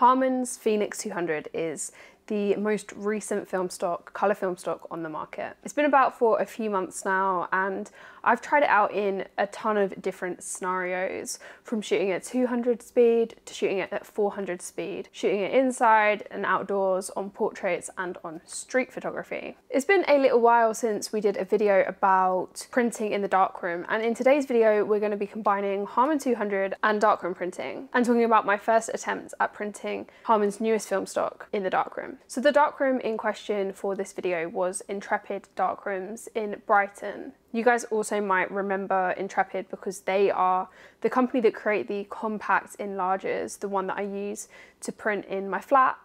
Harman's Phoenix 200 is the most recent film stock, colour film stock on the market. It's been about for a few months now, and I've tried it out in a ton of different scenarios, from shooting at 200 speed to shooting it at 400 speed, shooting it inside and outdoors, on portraits and on street photography. It's been a little while since we did a video about printing in the darkroom, and in today's video we're going to be combining Harman 200 and darkroom printing and talking about my first attempt at printing Harman's newest film stock in the darkroom. So the darkroom in question for this video was Intrepid Darkrooms in Brighton. You guys also might remember Intrepid because they are the company that create the compact enlargers, the one that I use to print in my flat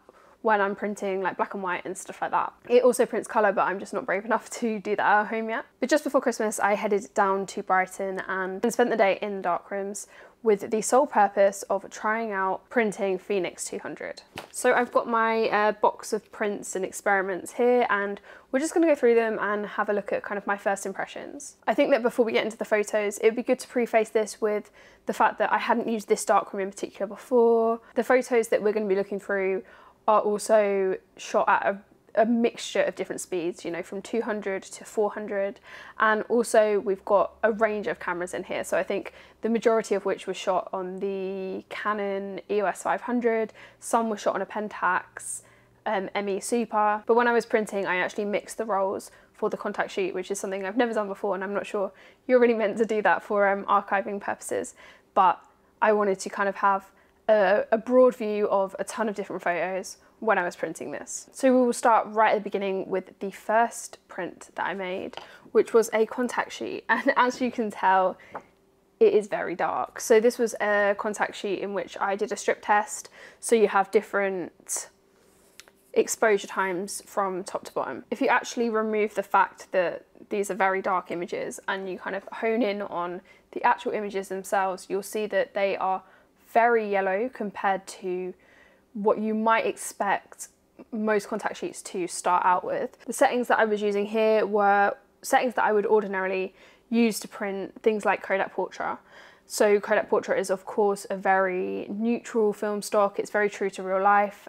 when I'm printing like black and white and stuff like that. It also prints colour, but I'm just not brave enough to do that at home yet. But just before Christmas, I headed down to Brighton and spent the day in darkrooms with the sole purpose of trying out printing Phoenix 200. So I've got my box of prints and experiments here, and we're just going to go through them and have a look at kind of my first impressions. I think that before we get into the photos, it would be good to preface this with the fact that I hadn't used this darkroom in particular before. The photos that we're going to be looking through are also shot at a mixture of different speeds, you know, from 200 to 400, and also we've got a range of cameras in here, so I think the majority of which was shot on the Canon EOS 500, some were shot on a Pentax ME Super, but when I was printing I actually mixed the rolls for the contact sheet, which is something I've never done before, and I'm not sure you're really meant to do that for archiving purposes, but I wanted to kind of have a broad view of a ton of different photos when I was printing this. So we will start right at the beginning with the first print that I made, which was a contact sheet, and as you can tell, it is very dark. So this was a contact sheet in which I did a strip test, so you have different exposure times from top to bottom. If you actually remove the fact that these are very dark images and you kind of hone in on the actual images themselves, you'll see that they are very yellow compared to what you might expect most contact sheets to start out with. The settings that I was using here were settings that I would ordinarily use to print things like Kodak Portrait. So Kodak Portrait is of course a very neutral film stock, it's very true to real life,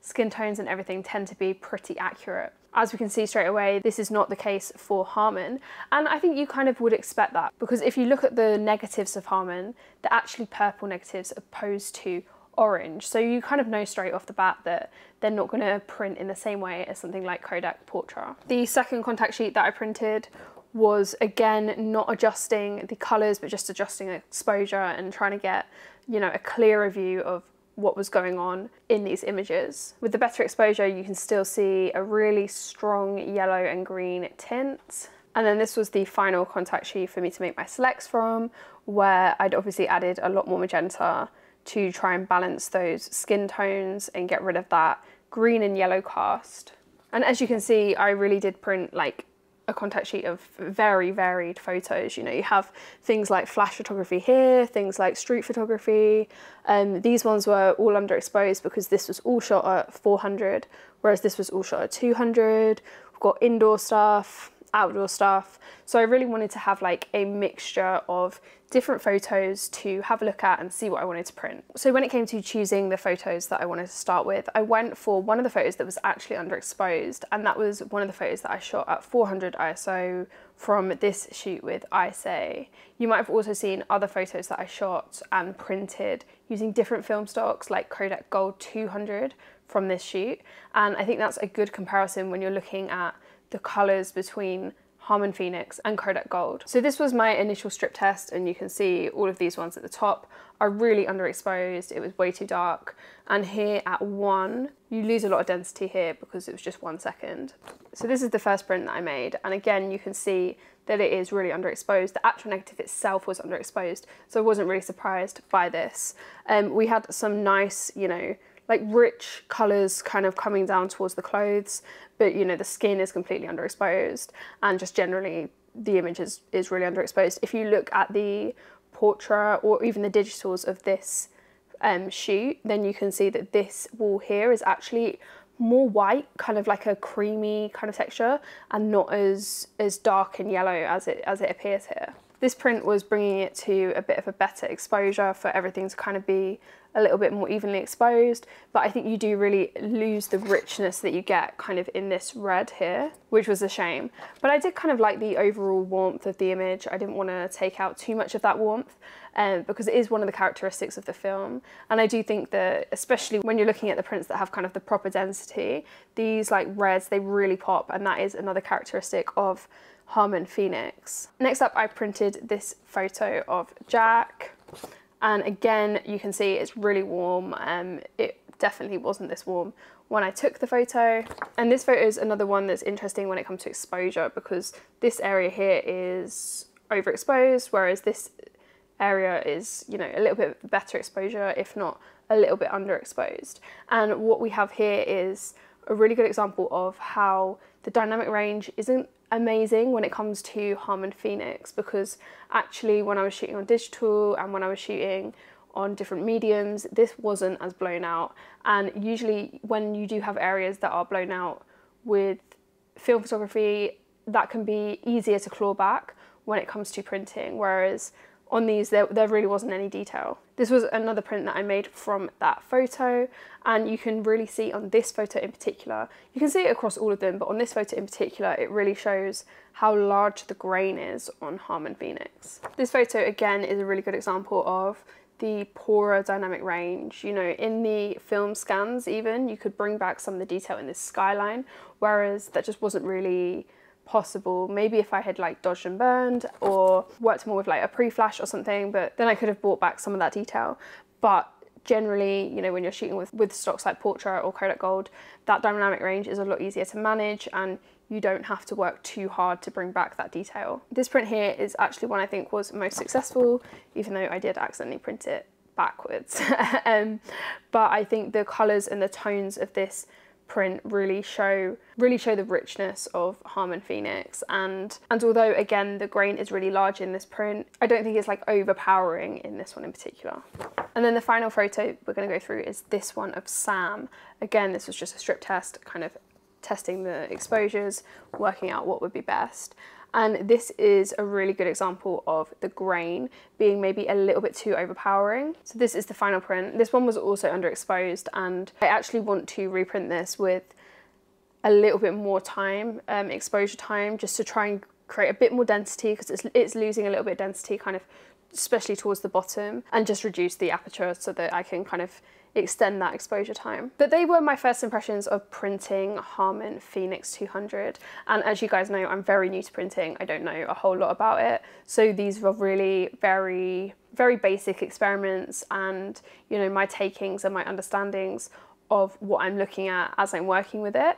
skin tones and everything tend to be pretty accurate. As we can see straight away, this is not the case for Harman, and I think you kind of would expect that, because if you look at the negatives of Harman, they're actually purple negatives opposed to orange, so you kind of know straight off the bat that they're not going to print in the same way as something like Kodak Portrait. The second contact sheet that I printed was again not adjusting the colours but just adjusting exposure and trying to get, you know, a clearer view of what was going on in these images. With the better exposure you can still see a really strong yellow and green tint. And then this was the final contact sheet for me to make my selects from, where I'd obviously added a lot more magenta to try and balance those skin tones and get rid of that green and yellow cast. And as you can see, I really did print like a contact sheet of very varied photos. You know, you have things like flash photography here, things like street photography. These ones were all underexposed because this was all shot at 400, whereas this was all shot at 200. We've got indoor stuff, outdoor stuff. So I really wanted to have like a mixture of different photos to have a look at and see what I wanted to print. So when it came to choosing the photos that I wanted to start with, I went for one of the photos that was actually underexposed, and that was one of the photos that I shot at 400 ISO from this shoot with ISA. You might have also seen other photos that I shot and printed using different film stocks like Kodak Gold 200 from this shoot, and I think that's a good comparison when you're looking at the colours between Harman Phoenix and Kodak Gold. So this was my initial strip test, and you can see all of these ones at the top are really underexposed. It was way too dark, and here at 1 you lose a lot of density here because it was just 1 second. So this is the first print that I made, and again you can see that it is really underexposed. The actual negative itself was underexposed, so I wasn't really surprised by this. We had some nice, you know, like rich colours kind of coming down towards the clothes, but you know, the skin is completely underexposed, and just generally the image is really underexposed. If you look at the portrait or even the digitals of this shoot, then you can see that this wall here is actually more white, kind of like a creamy kind of texture, and not as dark and yellow as it appears here. This print was bringing it to a bit of a better exposure for everything to kind of be a little bit more evenly exposed, but I think you do really lose the richness that you get kind of in this red here, which was a shame. But I did kind of like the overall warmth of the image. I didn't want to take out too much of that warmth because it is one of the characteristics of the film. And I do think that, especially when you're looking at the prints that have kind of the proper density, these like reds, they really pop, and that is another characteristic of Harman Phoenix. Next up, I printed this photo of Jack. And again, you can see it's really warm. It definitely wasn't this warm when I took the photo. And this photo is another one that's interesting when it comes to exposure, because this area here is overexposed, whereas this area is, you know, a little bit better exposure, if not a little bit underexposed. And what we have here is a really good example of how the dynamic range isn't amazing when it comes to Harman Phoenix, because actually when I was shooting on digital and when I was shooting on different mediums, this wasn't as blown out. And usually when you do have areas that are blown out with film photography, that can be easier to claw back when it comes to printing, whereas on these there really wasn't any detail. This was another print that I made from that photo, and you can really see on this photo in particular, you can see it across all of them, but on this photo in particular, it really shows how large the grain is on Harman Phoenix. This photo again is a really good example of the poorer dynamic range. You know, in the film scans even, you could bring back some of the detail in this skyline, whereas that just wasn't really possible. Maybe if I had like dodged and burned or worked more with like a pre-flash or something, but then I could have brought back some of that detail. But generally, you know, when you're shooting with stocks like Portrait or Kodak Gold, that dynamic range is a lot easier to manage and you don't have to work too hard to bring back that detail. This print here is actually one I think was most successful, even though I did accidentally print it backwards. But I think the colours and the tones of this print really show the richness of Harman Phoenix, and although again the grain is really large in this print, I don't think it's like overpowering in this one in particular. And then the final photo we're going to go through is this one of Sam. Again, this was just a strip test, kind of testing the exposures, working out what would be best. And this is a really good example of the grain being maybe a little bit too overpowering. So this is the final print. This one was also underexposed, and I actually want to reprint this with a little bit more time, exposure time, just to try and create a bit more density, because it's losing a little bit of density kind of, especially towards the bottom, and just reduce the aperture so that I can kind of extend that exposure time. But they were my first impressions of printing Harman Phoenix 200. And as you guys know, I'm very new to printing. I don't know a whole lot about it. So these were really very, very basic experiments, and, you know, my takings and my understandings of what I'm looking at as I'm working with it.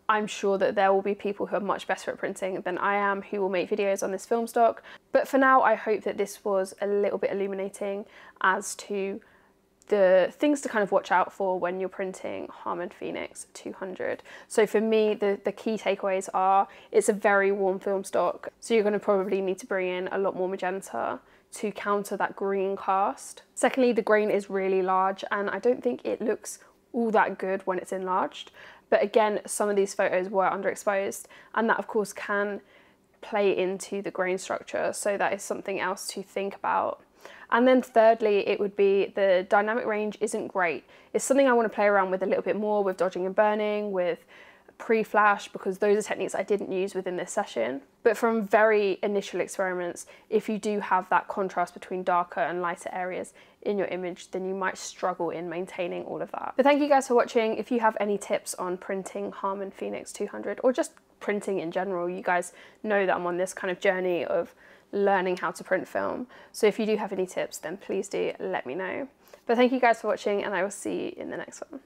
I'm sure that there will be people who are much better at printing than I am who will make videos on this film stock. But for now, I hope that this was a little bit illuminating as to the things to kind of watch out for when you're printing Harman Phoenix 200. So for me, the key takeaways are, it's a very warm film stock, so you're going to probably need to bring in a lot more magenta to counter that green cast. Secondly, the grain is really large, and I don't think it looks all that good when it's enlarged. But again, some of these photos were underexposed, and that of course can play into the grain structure, so that is something else to think about. And then thirdly, it would be the dynamic range isn't great. It's something I want to play around with a little bit more, with dodging and burning, with pre-flash, because those are techniques I didn't use within this session. But from very initial experiments, if you do have that contrast between darker and lighter areas in your image, then you might struggle in maintaining all of that. But thank you guys for watching. If you have any tips on printing Harman Phoenix 200 or just printing in general, you guys know that I'm on this kind of journey of learning how to print film. So if you do have any tips, then please do let me know. But thank you guys for watching, and I will see you in the next one.